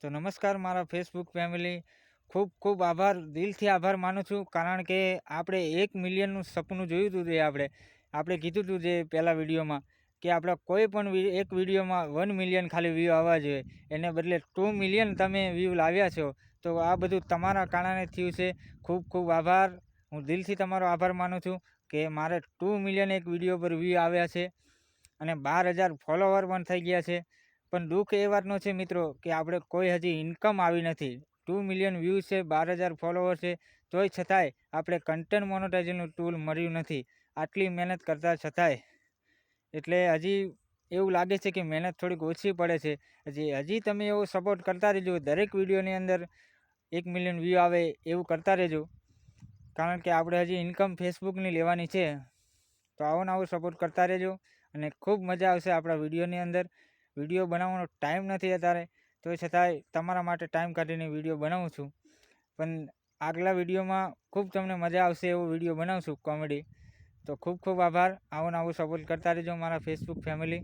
તો નમસ્કાર મારા ફેસબુક ફેમિલી, ખૂબ ખૂબ આભાર, દિલથી આભાર માનું છું. કારણ કે આપણે 1 મિલિયનનું સપનું જોયું હતું. આપણે કીધું હતું જે પહેલાં વિડીયોમાં કે આપણે કોઈ પણ એક વિડીયોમાં 1 મિલિયન ખાલી વ્યૂ આવવા જોઈએ, એને બદલે 2 મિલિયન તમે વ્યૂ લાવ્યા છો. તો આ બધું તમારા કારણે થયું છે. ખૂબ ખૂબ આભાર. હું દિલથી તમારો આભાર માનું છું કે મારે 2 મિલિયન એક વિડીયો પર વ્યૂ આવ્યા છે અને 12,000 ફોલોવર પણ થઈ ગયા છે. પણ દુઃખ એ વાતનો છે મિત્રો કે આપણે કોઈ હજી ઇન્કમ આવી નથી. 2 મિલિયન વ્યૂઝ છે, 12,000 ફોલોવર છે, તોય છતાંય આપણે કન્ટેન્ટ મોનેટાઇઝેશનનું ટૂલ મળ્યું નથી, આટલી મહેનત કરતા છતાંય. એટલે હજી એવું લાગે છે કે મહેનત થોડીક ઓછી પડે છે. હજી તમે એવો સપોર્ટ કરતા રહેજો. દરેક વિડીયોની અંદર 1 મિલિયન વ્યૂ આવે એવું કરતા રહેજો. કારણ કે આપણે હજી ઇન્કમ ફેસબુકની લેવાની છે. તો આવો ને આવો સપોર્ટ કરતા રહેજો અને ખૂબ મજા આવશે આપણા વિડીયોની અંદર. વિડીયો બનાવવાનો ટાઈમ નથી અત્યારે, તો છતાંય તમારા માટે ટાઈમ કાઢીને વિડીયો બનાવું છું. પણ આગલા વિડીયોમાં ખૂબ તમને મજા આવશે એવો વિડીયો બનાવશું કોમેડી. તો ખૂબ ખૂબ આભાર. આવો ને આવો સપોર્ટ કરતા રહેજો મારા ફેસબુક ફેમિલી.